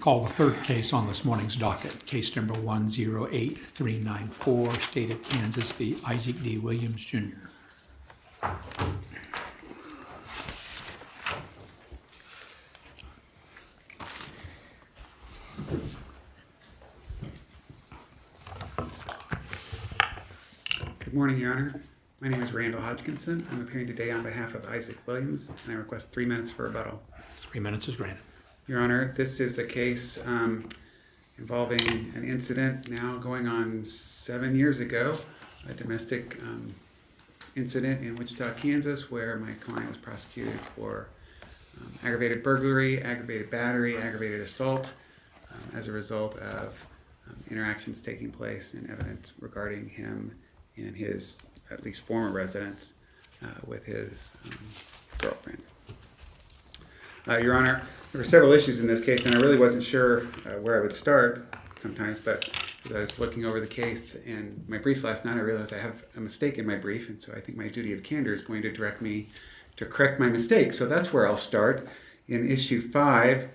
Call the third case on this morning's docket, case number 108394, State of Kansas v. Isaac D. Williams, Jr. Good morning, Your Honor. My name is Randall Hodgkinson. I'm appearing today on behalf of Isaac Williams, and I request 3 minutes for rebuttal. 3 minutes is granted. Your Honor, this is a case involving an incident now going on 7 years ago, a domestic incident in Wichita, Kansas, where my client was prosecuted for aggravated burglary, aggravated battery, aggravated assault as a result of interactions taking place and evidence regarding him in his, at least former residence, with his girlfriend. Your Honor, there were several issues in this case, and I really wasn't sure where I would start sometimes, but as I was looking over the case and my briefs last night, I realized I have a mistake in my brief, and so I think my duty of candor is going to direct me to correct my mistake. So that's where I'll start. In issue 5,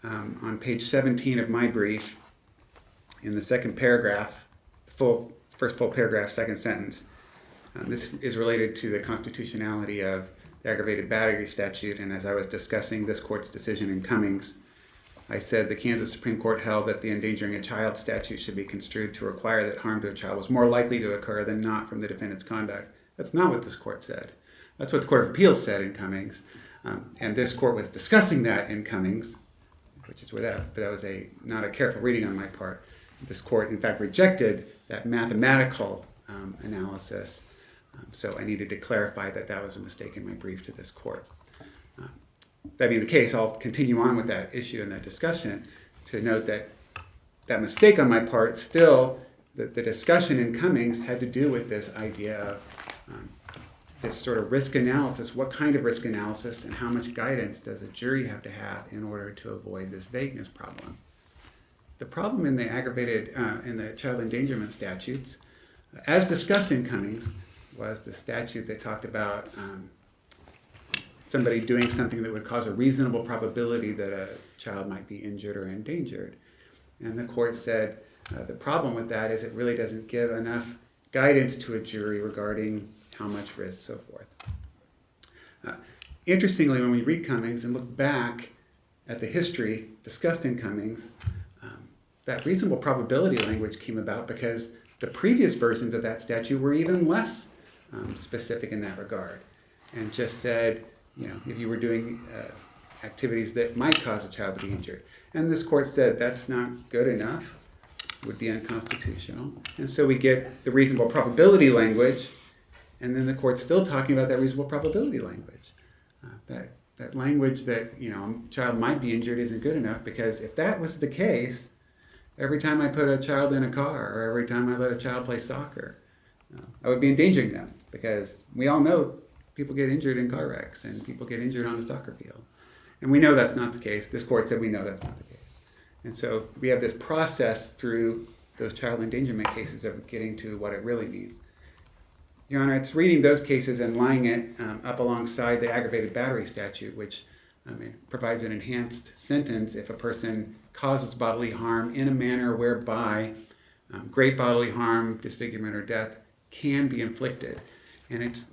on page 17 of my brief, in the second paragraph, first full paragraph, second sentence, this is related to the constitutionality of the aggravated battery statute, and as I was discussing this court's decision in Cummings, I said the Kansas Supreme Court held that the endangering a child statute should be construed to require that harm to a child was more likely to occur than not from the defendant's conduct. That's not what this court said. That's what the Court of Appeals said in Cummings, and this court was discussing that in Cummings, which is where that was not a careful reading on my part. This court, in fact, rejected that mathematical analysis. So I needed to clarify that that was a mistake in my brief to this court. That being the case, I'll continue on with that issue and that discussion to note that that mistake on my part still, the discussion in Cummings had to do with this idea of this sort of risk analysis. What kind of risk analysis and how much guidance does a jury have to have in order to avoid this vagueness problem? The problem in the in the child endangerment statutes, as discussed in Cummings, was the statute that talked about somebody doing something that would cause a reasonable probability that a child might be injured or endangered. And the court said the problem with that is it really doesn't give enough guidance to a jury regarding how much risk, so forth. Interestingly, when we read Cummings and look back at the history discussed in Cummings, that reasonable probability language came about because the previous versions of that statute were even less specific in that regard, and just said, if you were doing activities that might cause a child to be injured. And this court said that's not good enough, would be unconstitutional. And so we get the reasonable probability language, and then the court's still talking about that reasonable probability language. That language that, a child might be injured isn't good enough, because if that was the case, every time I put a child in a car or every time I let a child play soccer, I would be endangering them, because we all know people get injured in car wrecks and people get injured on the soccer field. And we know that's not the case. This court said we know that's not the case. And so we have this process through those child endangerment cases of getting to what it really means. Your Honor, it's reading those cases and lying it up alongside the aggravated battery statute, which provides an enhanced sentence if a person causes bodily harm in a manner whereby great bodily harm, disfigurement, or death can be inflicted. And it's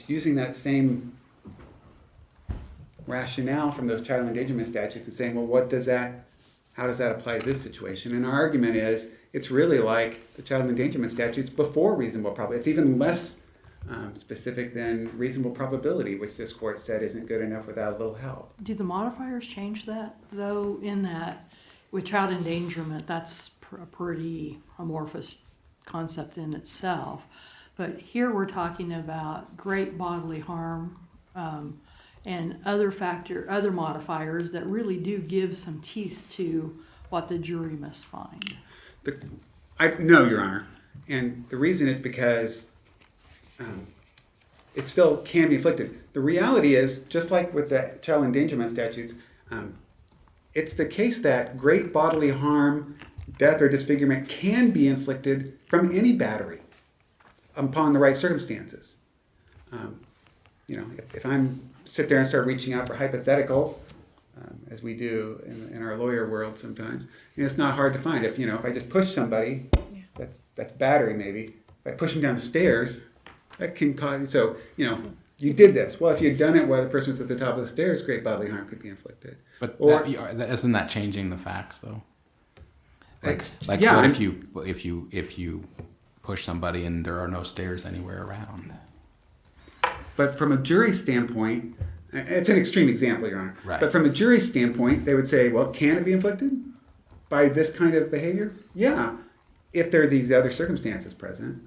using that same rationale from those child endangerment statutes and saying, well, how does that apply to this situation? And our argument is it's really like the child endangerment statutes before reasonable probability. It's even less specific than reasonable probability, which this court said isn't good enough without a little help. Do the modifiers change that, though, in that with child endangerment, that's a pretty amorphous concept in itself. But here we're talking about great bodily harm and other modifiers that really do give some teeth to what the jury must find. No, Your Honor. And the reason is because it still can be inflicted. The reality is, just like with the child endangerment statutes, it's the case that great bodily harm, death, or disfigurement can be inflicted from any battery upon the right circumstances. If I'm sit there and start reaching out for hypotheticals, as we do in our lawyer world sometimes. And it's not hard to find. If I just push somebody, that's battery maybe. If I push them down the stairs, that can cause. So you did this. Well, if you'd done it while the person was at the top of the stairs, great bodily harm could be inflicted. But Or isn't that changing the facts though? Like yeah, what I'm- if you push somebody and there are no stairs anywhere around? But from a jury standpoint, it's an extreme example, Your Honor. Right. But from a jury standpoint, they would say, well, can it be inflicted by this kind of behavior? Yeah, if there are these other circumstances present.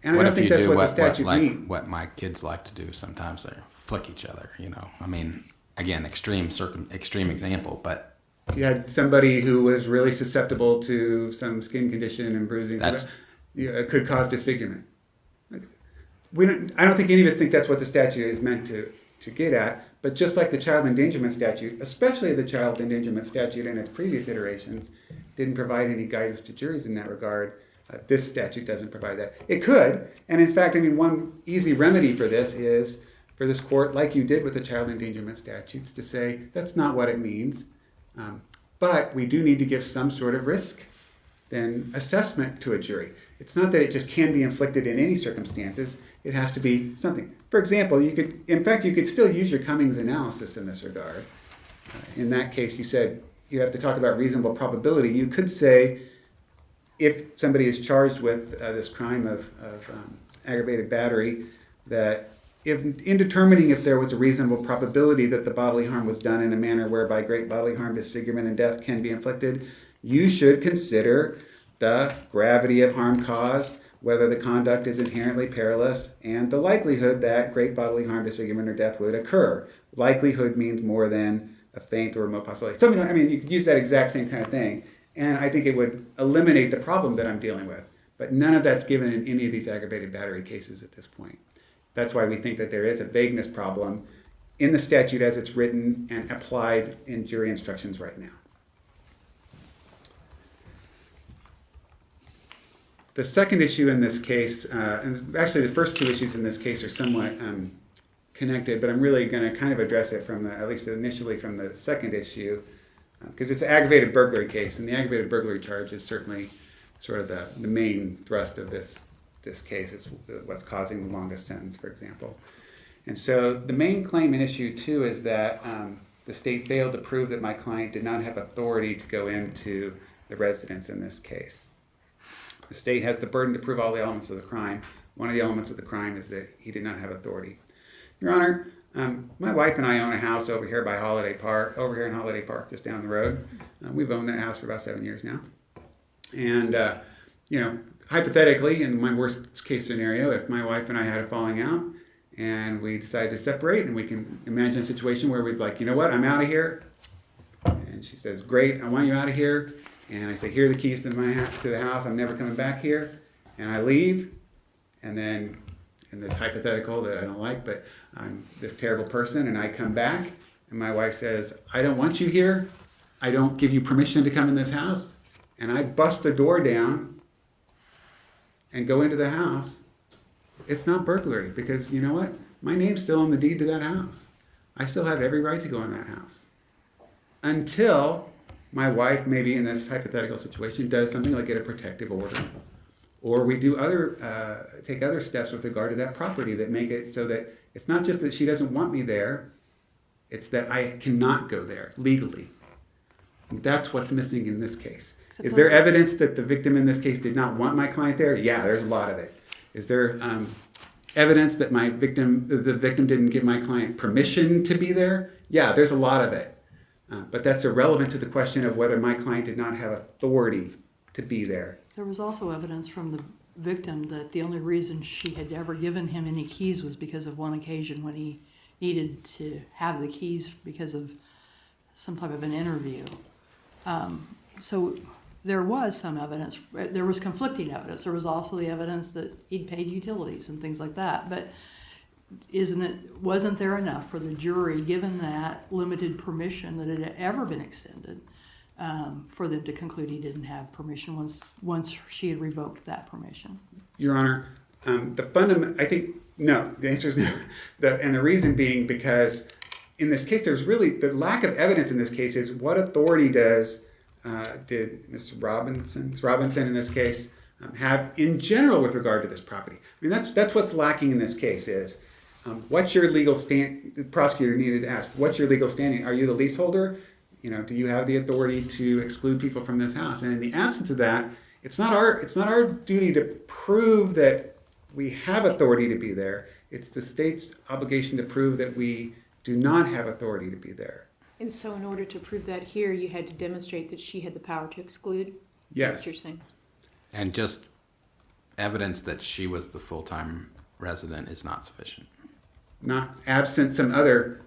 And What I don't if think you that's do what the what statute means. what my kids like to do sometimes? They flick each other. I mean, again, extreme example, but If you had somebody who was really susceptible to some skin condition and bruising, That's- it could cause disfigurement. I don't think any of us think that's what the statute is meant to get at, but just like the child endangerment statute, especially the child endangerment statute in its previous iterations, didn't provide any guidance to juries in that regard. This statute doesn't provide that. It could, and in fact, one easy remedy for this is for this court, like you did with the child endangerment statutes, to say that's not what it means, but we do need to give some sort of risk then assessment to a jury. It's not that it just can be inflicted in any circumstances. It has to be something. For example, you could still use your Cummings analysis in this regard. In that case, you said you have to talk about reasonable probability. You could say if somebody is charged with this crime of aggravated battery, that in determining if there was a reasonable probability that the bodily harm was done in a manner whereby great bodily harm, disfigurement, and death can be inflicted, you should consider the gravity of harm caused, whether the conduct is inherently perilous, and the likelihood that great bodily harm, disfigurement, or death would occur. Likelihood means more than a faint or remote possibility. You could use that exact same kind of thing, and I think it would eliminate the problem that I'm dealing with. But none of that's given in any of these aggravated battery cases at this point. That's why we think that there is a vagueness problem in the statute as it's written and applied in jury instructions right now. The second issue in this case, and actually the first two issues in this case are somewhat connected, but I'm really going to kind of address it at least initially from the second issue, because it's an aggravated burglary case, and the aggravated burglary charge is certainly sort of the main thrust of this case. It's what's causing the longest sentence, for example. And so the main claim in issue 2 is that the state failed to prove that my client did not have authority to go into the residence in this case. The state has the burden to prove all the elements of the crime. One of the elements of the crime is that he did not have authority. Your Honor, my wife and I own a house over here in Holiday Park, just down the road. We've owned that house for about 7 years now. And, hypothetically, in my worst case scenario, if my wife and I had a falling out and we decided to separate, and we can imagine a situation where we'd like, you know what, I'm out of here. And she says, great, I want you out of here. And I say, here are the keys to the house. I'm never coming back here. And I leave. And then, in this hypothetical that I don't like, but I'm this terrible person, and I come back, and my wife says, I don't want you here. I don't give you permission to come in this house. And I bust the door down and go into the house. It's not burglary, because you know what? My name's still on the deed to that house. I still have every right to go in that house. Until my wife, maybe in this hypothetical situation, does something like get a protective order, or we do take other steps with regard to that property that make it so that it's not just that she doesn't want me there, it's that I cannot go there legally. And that's what's missing in this case. Is there evidence that the victim in this case did not want my client there? Yeah, there's a lot of it. Is there evidence that the victim didn't give my client permission to be there? Yeah, there's a lot of it. But that's irrelevant to the question of whether my client did not have authority to be there. There was also evidence from the victim that the only reason she had ever given him any keys was because of one occasion when he needed to have the keys because of some type of an interview. So there was some evidence. There was conflicting evidence. There was also the evidence that he'd paid utilities and things like that. But wasn't there enough for the jury, given that limited permission that had ever been extended, for them to conclude he didn't have permission once she had revoked that permission? Your Honor, I think no. The answer is no. And the reason being because in this case, there's really the lack of evidence in this case is what authority did Mr. Robinson in this case have in general with regard to this property? I mean, that's what's lacking in this case is what's your legal stand? The prosecutor needed to ask, what's your legal standing? Are you the leaseholder? Do you have the authority to exclude people from this house? And in the absence of that, it's not our duty to prove that we have authority to be there. It's the state's obligation to prove that we do not have authority to be there. And so in order to prove that here, you had to demonstrate that she had the power to exclude? Yes. That's what you're saying? And just evidence that she was the full-time resident is not sufficient. Not absent some other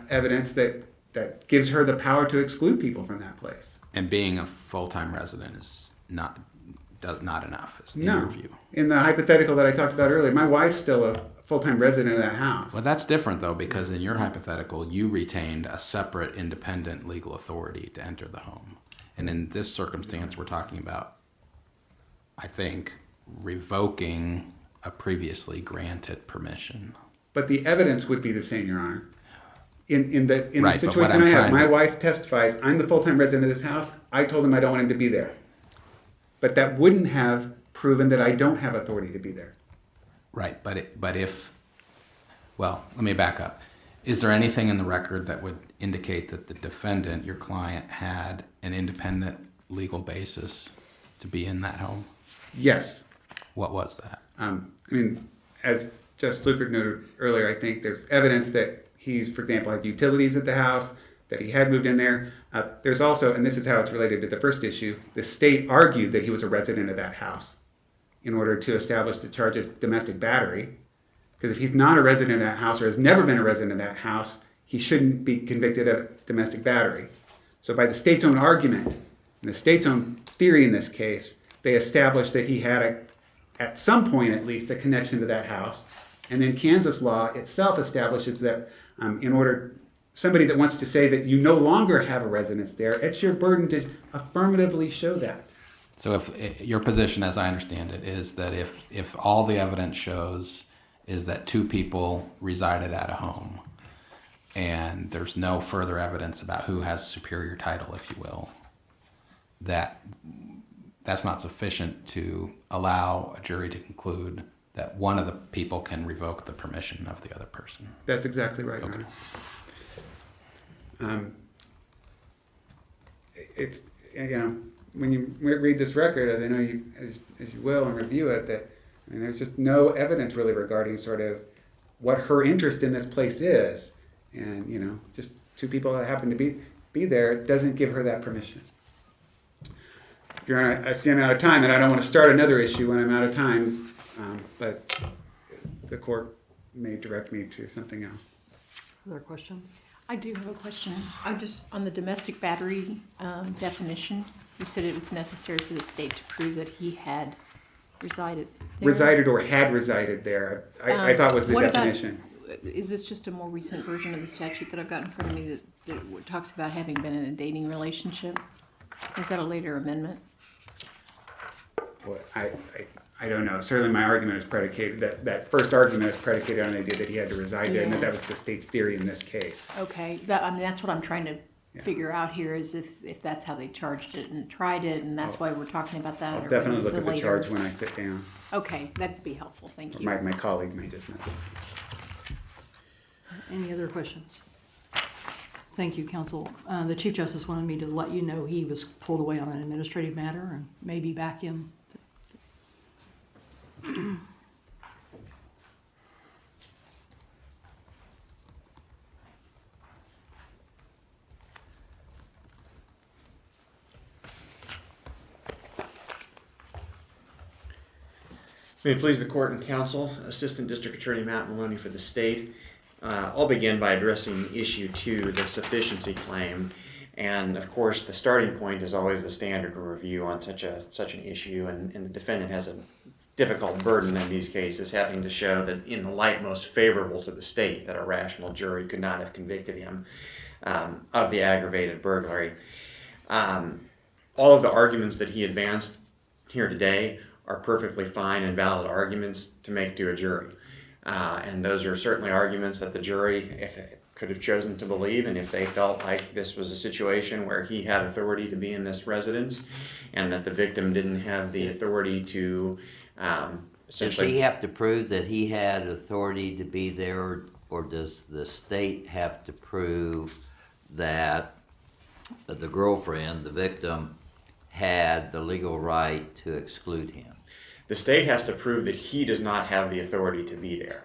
evidence that gives her the power to exclude people from that place. And being a full-time resident is not enough, in No. your view. In the hypothetical that I talked about earlier, my wife's still a full-time resident of that house. Well, that's different, though, because in your hypothetical, you retained a separate, independent legal authority to enter the home. And in this circumstance, we're talking about, I think, revoking a previously granted permission. But the evidence would be the same, Your Honor. In the Right, but what situation I'm I have, trying my to- wife testifies, I'm the full-time resident of this house. I told him I don't want him to be there. But that wouldn't have proven that I don't have authority to be there. Right, but if, well, let me back up. Is there anything in the record that would indicate that the defendant, your client, had an independent legal basis to be in that home? Yes. What was that? I mean, as Justice Lukert noted earlier, I think there's evidence that he's, for example, had utilities at the house, that he had moved in there. There's also, and this is how it's related to the first issue, the state argued that he was a resident of that house in order to establish the charge of domestic battery. Because if he's not a resident of that house or has never been a resident of that house, he shouldn't be convicted of domestic battery. So by the state's own argument, and the state's own theory in this case, they established that he had, at some point at least, a connection to that house. And then Kansas law itself establishes that in order, somebody that wants to say that you no longer have a residence there, it's your burden to affirmatively show that. So if your position, as I understand it, is that if all the evidence shows is that two people resided at a home and there's no further evidence about who has superior title, if you will, that's not sufficient to allow a jury to conclude that one of the people can revoke the permission of the other person. That's exactly right, Your Okay. Honor. It's, when you read this record, as I know you, as you will, and review it, that there's just no evidence really regarding sort of what her interest in this place is, and just two people that happen to be there, it doesn't give her that permission. Your Honor, I see I'm out of time, and I don't want to start another issue when I'm out of time, but the court may direct me to something else. Other questions? I do have a question. I'm just, on the domestic battery definition, you said it was necessary for the state to prove that he had resided there. Resided or had resided there, I thought was the What about- definition. Is this just a more recent version of the statute that I've got in front of me that talks about having been in a dating relationship? Is that a later amendment? Well, I don't know. Certainly my argument is predicated, that first argument is predicated on the idea that he had to reside there, and that was the state's theory in this case. Okay, that's what I'm trying to figure out here, is if that's how they charged it and tried it, and that's why we're talking about that. I'll or whether definitely it's look a at the later- charge when I sit down. Okay, that'd be helpful, thank Or you. my colleague may just know. Any other questions? Thank you, counsel. The Chief Justice wanted me to let you know he was pulled away on an administrative matter and may be back in. May it please the court and counsel, Assistant District Attorney Matt Maloney for the state. I'll begin by addressing issue 2, the sufficiency claim. And of course, the starting point is always the standard of review on such an issue, and the defendant has a difficult burden in these cases, having to show that in the light most favorable to the state, that a rational jury could not have convicted him of the aggravated burglary. All of the arguments that he advanced here today are perfectly fine and valid arguments to make to a jury. And those are certainly arguments that the jury, could have chosen to believe, and if they felt like this was a situation where he had authority to be in this residence and that the victim didn't have the authority to Does essentially... he have to prove that he had authority to be there, or does the state have to prove that the girlfriend, the victim, had the legal right to exclude him? The state has to prove that he does not have the authority to be there.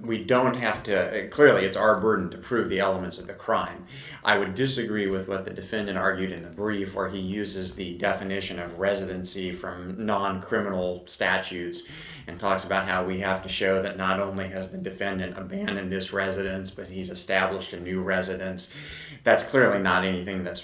We don't have to, clearly it's our burden to prove the elements of the crime. I would disagree with what the defendant argued in the brief, where he uses the definition of residency from non-criminal statutes and talks about how we have to show that not only has the defendant abandoned this residence, but he's established a new residence. That's clearly not anything that's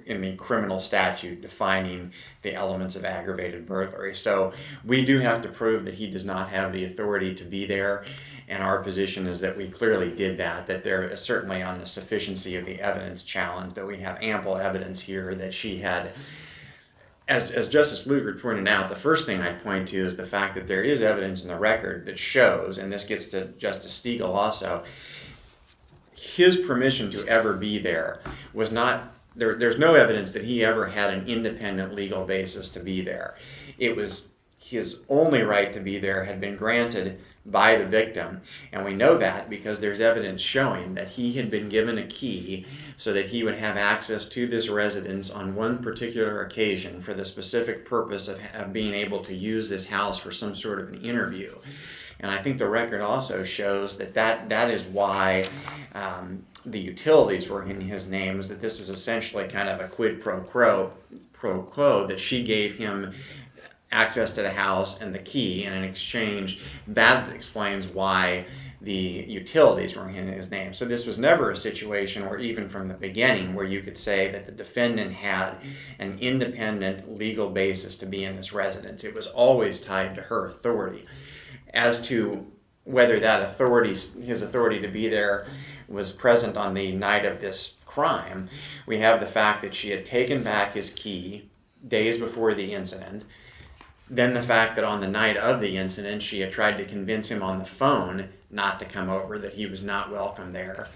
in the criminal statute defining the elements of aggravated burglary. So we do have to prove that he does not have the authority to be there, and our position is that we clearly did that there is certainly on the sufficiency of the evidence challenge, that we have ample evidence here that she had. As Justice Lugar pointed out, the first thing I'd point to is the fact that there is evidence in the record that shows, and this gets to Justice Stiegel also, his permission to ever be there was not... There's no evidence that he ever had an independent legal basis to be there. It was his only right to be there had been granted by the victim, and we know that because there's evidence showing that he had been given a key so that he would have access to this residence on one particular occasion for the specific purpose of being able to use this house for some sort of an interview. And I think the record also shows that is why the utilities were in his name, is that this was essentially kind of a quid pro quo, that she gave him access to the house and the key, and in exchange, that explains why the utilities were in his name. So this was never a situation where, even from the beginning, where you could say that the defendant had an independent legal basis to be in this residence. It was always tied to her authority. As to whether that authority, his authority to be there, was present on the night of this crime, we have the fact that she had taken back his key days before the incident, then the fact that on the night of the incident she had tried to convince him on the phone not to come over, that he was not welcome there.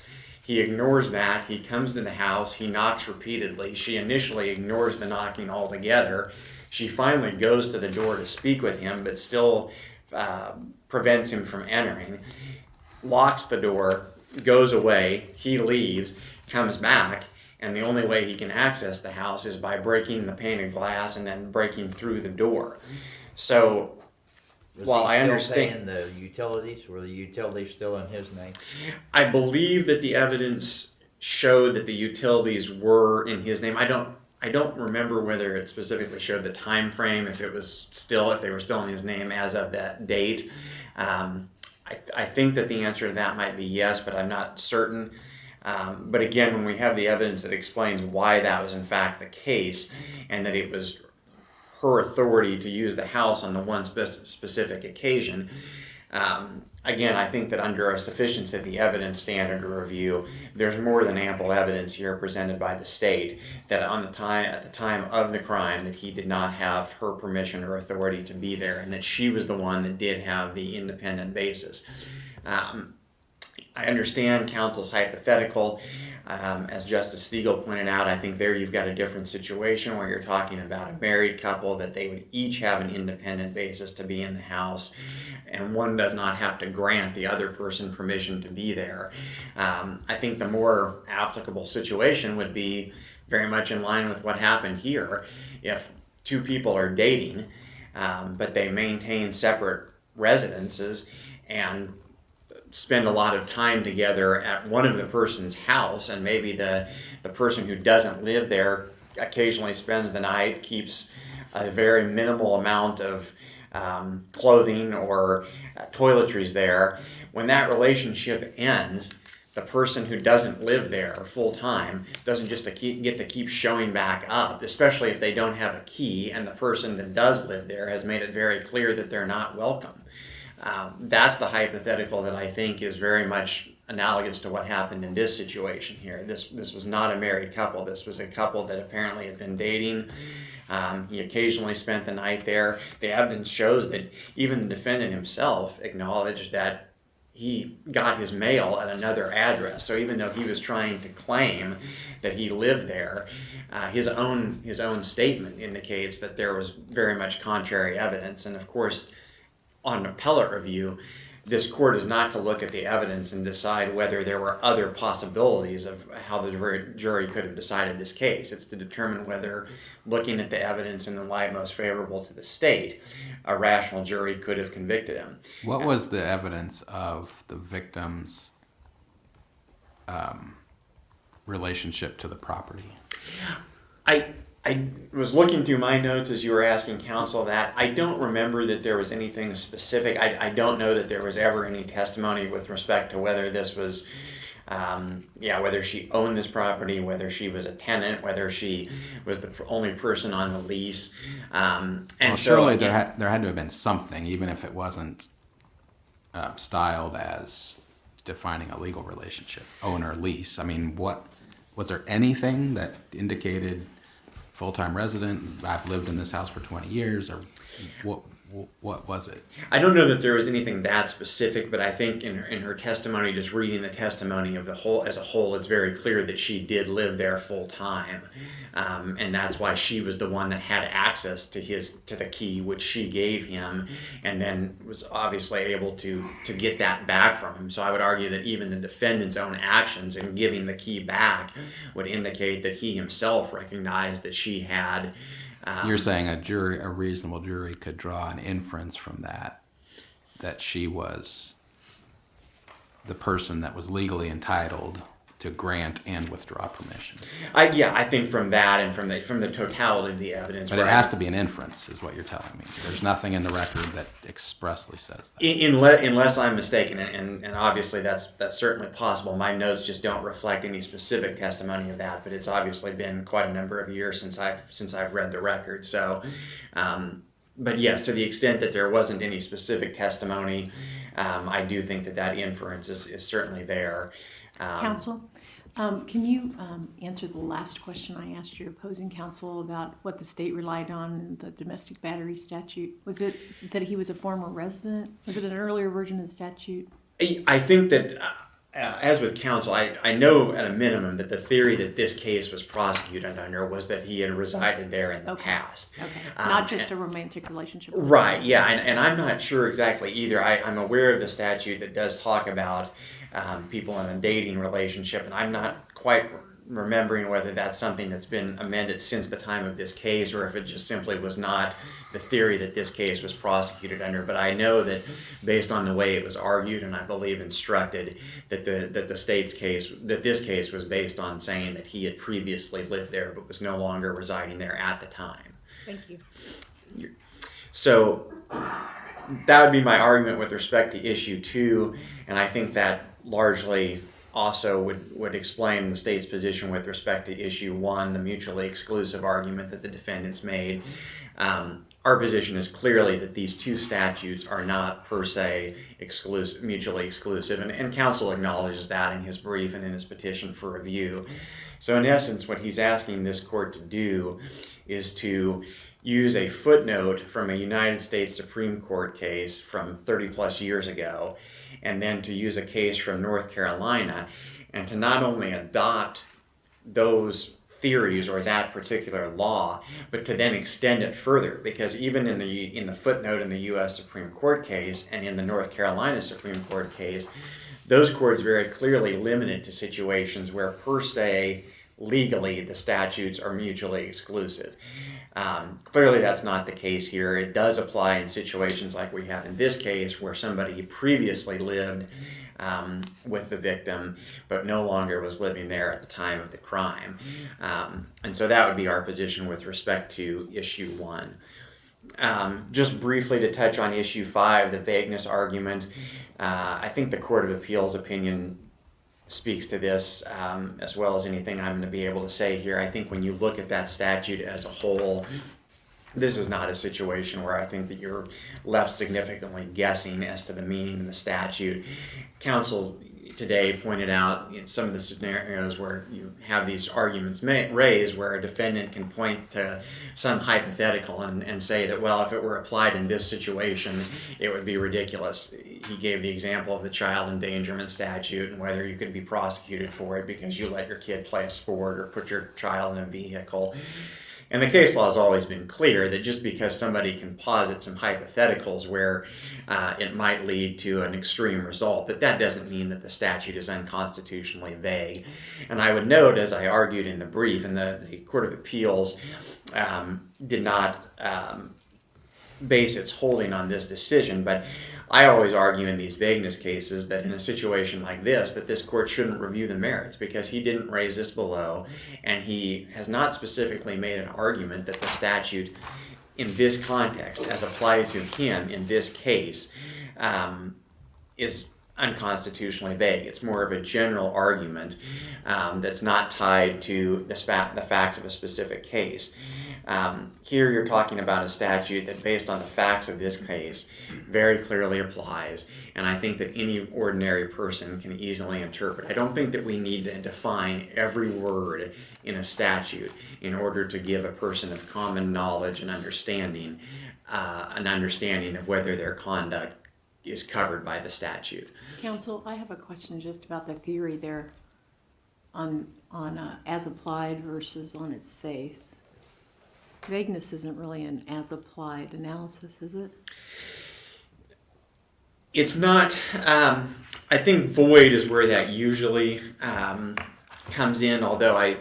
He ignores that. He comes to the house. He knocks repeatedly. She initially ignores the knocking altogether. She finally goes to the door to speak with him, but still prevents him from entering, locks the door, goes away. He leaves, comes back, and the only way he can access the house is by breaking the pane of glass and then breaking through the door. So while I understand... Was he still paying the utilities? Were the utilities still in his name? I believe that the evidence showed that the utilities were in his name. I don't remember whether it specifically showed the time frame, if they were still in his name as of that date. I think that the answer to that might be yes, but I'm not certain. But again, when we have the evidence that explains why that was in fact the case, and that it was her authority to use the house on the one specific occasion, again, I think that under a sufficiency of the evidence standard of review, there's more than ample evidence here presented by the state that at the time of the crime, that he did not have her permission or authority to be there, and that she was the one that did have the independent basis. I understand counsel's hypothetical. As Justice Stiegel pointed out, I think there you've got a different situation where you're talking about a married couple, that they would each have an independent basis to be in the house, and one does not have to grant the other person permission to be there. I think the more applicable situation would be very much in line with what happened here. If two people are dating, but they maintain separate residences and spend a lot of time together at one of the person's house, and maybe the person who doesn't live there occasionally spends the night, keeps a very minimal amount of clothing or toiletries there. When that relationship ends, the person who doesn't live there full-time doesn't just get to keep showing back up, especially if they don't have a key and the person that does live there has made it very clear that they're not welcome. That's the hypothetical that I think is very much analogous to what happened in this situation here. This was not a married couple. This was a couple that apparently had been dating. He occasionally spent the night there. The evidence shows that even the defendant himself acknowledged that he got his mail at another address. So even though he was trying to claim that he lived there, his own statement indicates that there was very much contrary evidence. And of course, on appellate review, this court is not to look at the evidence and decide whether there were other possibilities of how the jury could have decided this case. It's to determine whether, looking at the evidence in the light most favorable to the state, a rational jury could have convicted him. What was the evidence of the victim's relationship to the property? I was looking through my notes as you were asking counsel that. I don't remember that there was anything specific. I don't know that there was ever any testimony with respect to whether this was, whether she owned this property, whether she was a tenant, whether she was the only person on the lease. Surely there had to have been something, even if it wasn't styled as defining a legal relationship, owner-lease. I mean, was there anything that indicated full-time resident, I've lived in this house for 20 years, or what was it? I don't know that there was anything that specific, but I think in her testimony, just reading the testimony of the whole as a whole, it's very clear that she did live there full-time, and that's why she was the one that had access to the key, which she gave him, and then was obviously able to get that back from him. So I would argue that even the defendant's own actions in giving the key back would indicate that he himself recognized that she had. You're saying a reasonable jury could draw an inference from that she was the person that was legally entitled to grant and withdraw permission. I think from that and from the totality of the evidence. But it has to be an inference, is what you're telling me. There's nothing in the record that expressly says that. Unless I'm mistaken, and obviously that's certainly possible. My notes just don't reflect any specific testimony of that, but it's obviously been quite a number of years since I've read the record. So, but yes, to the extent that there wasn't any specific testimony, I do think that inference is certainly there. Counsel, can you answer the last question I asked your opposing counsel about what the state relied on in the domestic battery statute? Was it that he was a former resident? Was it an earlier version of the statute? I think that, as with counsel, I know at a minimum that the theory that this case was prosecuted under was that he had resided there in the past. Okay, not just a romantic relationship. Right, yeah, and I'm not sure exactly either. I'm aware of the statute that does talk about people in a dating relationship, and I'm not quite remembering whether that's something that's been amended since the time of this case or if it just simply was not the theory that this case was prosecuted under. But I know that based on the way it was argued and I believe instructed that this case was based on saying that he had previously lived there but was no longer residing there at the time. Thank you. So that would be my argument with respect to issue 2, and I think that largely also would explain the state's position with respect to issue 1, the mutually exclusive argument that the defendants made. Our position is clearly that these two statutes are not per se mutually exclusive, and counsel acknowledges that in his brief and in his petition for review. So in essence, what he's asking this court to do is to use a footnote from a United States Supreme Court case from 30 plus years ago, and then to use a case from North Carolina, and to not only adopt those theories or that particular law, but to then extend it further, because even in the footnote in the U.S. Supreme Court case and in the North Carolina Supreme Court case, those courts very clearly limited to situations where per se legally the statutes are mutually exclusive. Clearly that's not the case here. It does apply in situations like we have in this case where somebody previously lived with the victim but no longer was living there at the time of the crime. And so that would be our position with respect to issue 1. Just briefly to touch on issue 5, the vagueness argument, I think the Court of Appeals opinion speaks to this as well as anything I'm going to be able to say here. I think when you look at that statute as a whole, this is not a situation where I think that you're left significantly guessing as to the meaning of the statute. Counsel today pointed out some of the scenarios where you have these arguments raised where a defendant can point to some hypothetical and say that, well, if it were applied in this situation, it would be ridiculous. He gave the example of the child endangerment statute and whether you could be prosecuted for it because you let your kid play a sport or put your child in a vehicle. And the case law has always been clear that just because somebody can posit some hypotheticals where it might lead to an extreme result, that doesn't mean that the statute is unconstitutionally vague. And I would note, as I argued in the brief, and the Court of Appeals did not base its holding on this decision, but I always argue in these vagueness cases that in a situation like this, that this court shouldn't review the merits because he didn't raise this below, and he has not specifically made an argument that the statute in this context, as applies to him in this case, is unconstitutionally vague. It's more of a general argument that's not tied to the facts of a specific case. Here you're talking about a statute that, based on the facts of this case, very clearly applies, and I think that any ordinary person can easily interpret. I don't think that we need to define every word in a statute in order to give a person of common knowledge and understanding an understanding of whether their conduct is covered by the statute. Counsel, I have a question just about the theory there on as applied versus on its face. Vagueness isn't really an as applied analysis, is it? It's not. I think void is where that usually comes in, although I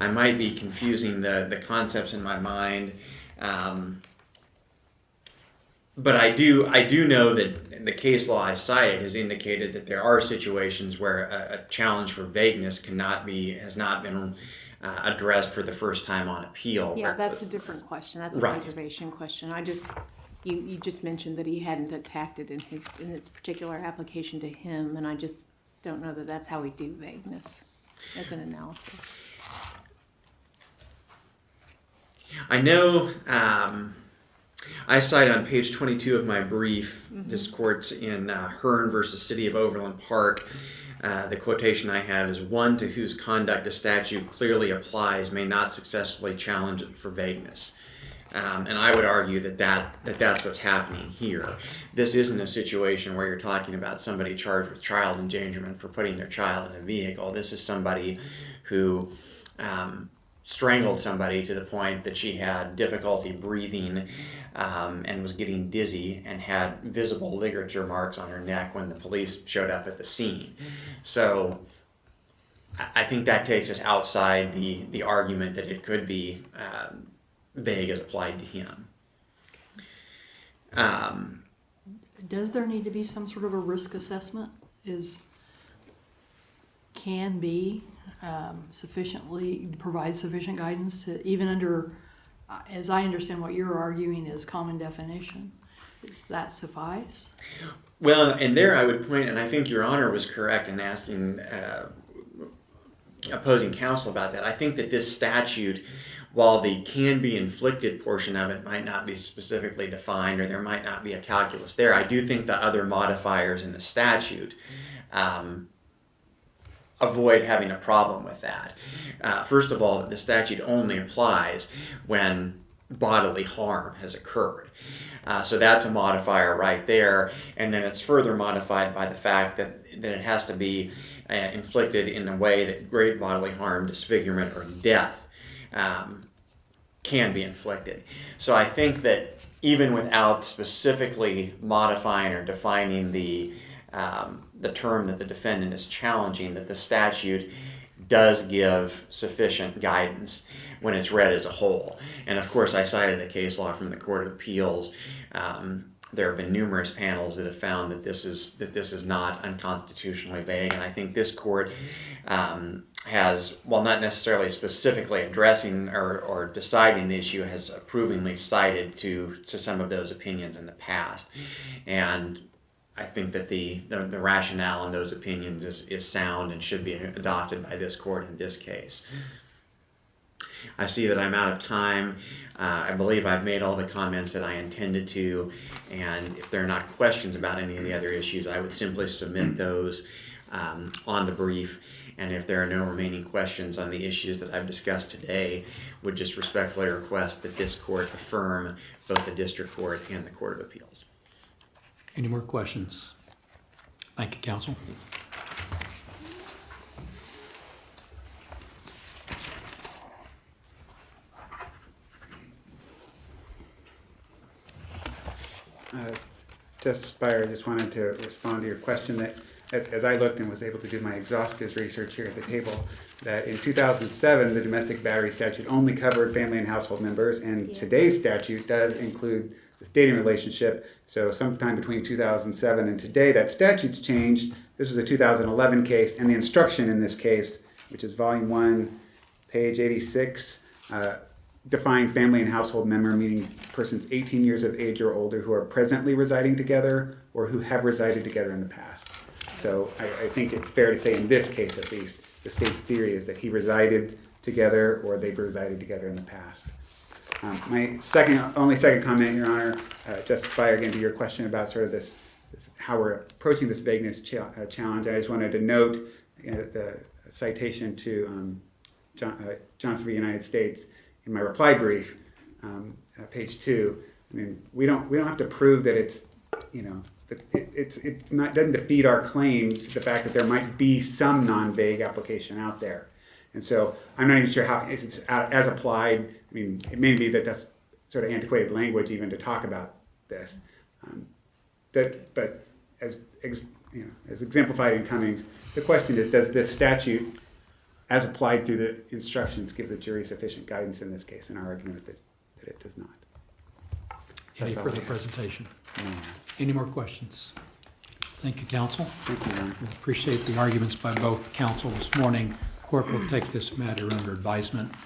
might be confusing the concepts in my mind. But I do know that the case law I cited has indicated that there are situations where a challenge for vagueness has not been addressed for the first time on appeal. Yeah, that's a different question. That's a Right. reservation question. You just mentioned that he hadn't attacked it in its particular application to him, and I just don't know that that's how we do vagueness as an analysis. I know I cite on page 22 of my brief this court's in Hearn versus City of Overland Park. The quotation I have is, "One to whose conduct a statute clearly applies may not successfully challenge it for vagueness." And I would argue that's what's happening here. This isn't a situation where you're talking about somebody charged with child endangerment for putting their child in a vehicle. This is somebody who strangled somebody to the point that she had difficulty breathing and was getting dizzy and had visible ligature marks on her neck when the police showed up at the scene. So I think that takes us outside the argument that it could be vague as applied to him. Does there need to be some sort of a risk assessment? Can be provide sufficient guidance to, even under, as I understand what you're arguing is common definition. Does that suffice? Well, and there I would point, and I think Your Honor was correct in asking opposing counsel about that. I think that this statute, while the can be inflicted portion of it might not be specifically defined, or there might not be a calculus there, I do think the other modifiers in the statute avoid having a problem with that. First of all, the statute only applies when bodily harm has occurred. So that's a modifier right there, and then it's further modified by the fact that it has to be inflicted in a way that great bodily harm, disfigurement, or death can be inflicted. So I think that even without specifically modifying or defining the term that the defendant is challenging, that the statute does give sufficient guidance when it's read as a whole. And of course, I cited the case law from the Court of Appeals. There have been numerous panels that have found that this is not unconstitutionally vague, and I think this court has, while not necessarily specifically addressing or deciding the issue, has approvingly cited to some of those opinions in the past. And I think that the rationale in those opinions is sound and should be adopted by this court in this case. I see that I'm out of time. I believe I've made all the comments that I intended to, and if there are not questions about any of the other issues, I would simply submit those on the brief. And if there are no remaining questions on the issues that I've discussed today, would just respectfully request that this court affirm both the district court and the Court of Appeals. Any more questions? Thank you, counsel. Justice Breyer, I just wanted to respond to your question that as I looked and was able to do my exhaustive research here at the table, that in 2007, the domestic battery statute only covered family and household members, and today's statute does include the dating relationship. So sometime between 2007 and today, that statute's changed. This was a 2011 case, and the instruction in this case, which is volume 1, page 86, defined family and household member meaning persons 18 years of age or older who are presently residing together or who have resided together in the past. So I think it's fair to say in this case at least, the state's theory is that he resided together or they've resided together in the past. My only second comment, Your Honor, Justice Breyer, again to your question about sort of this how we're approaching this vagueness challenge, I just wanted to note the citation to Johnson v. United States in my reply brief, page 2. I mean, we don't have to prove that it's, it's not, doesn't defeat our claim the fact that there might be some non-vague application out there. And so I'm not even sure how it's as applied. I mean, it may be that that's sort of antiquated language even to talk about this. But as exemplified in Cummings, the question is, does this statute, as applied through the instructions, give the jury sufficient guidance in this case? And our argument is that it does not. Any That's all further I have. presentation? No. Any more questions? Thank you, counsel. Thank you, Your Honor. We appreciate the arguments by both counsel this morning. Court will take this matter under advisement.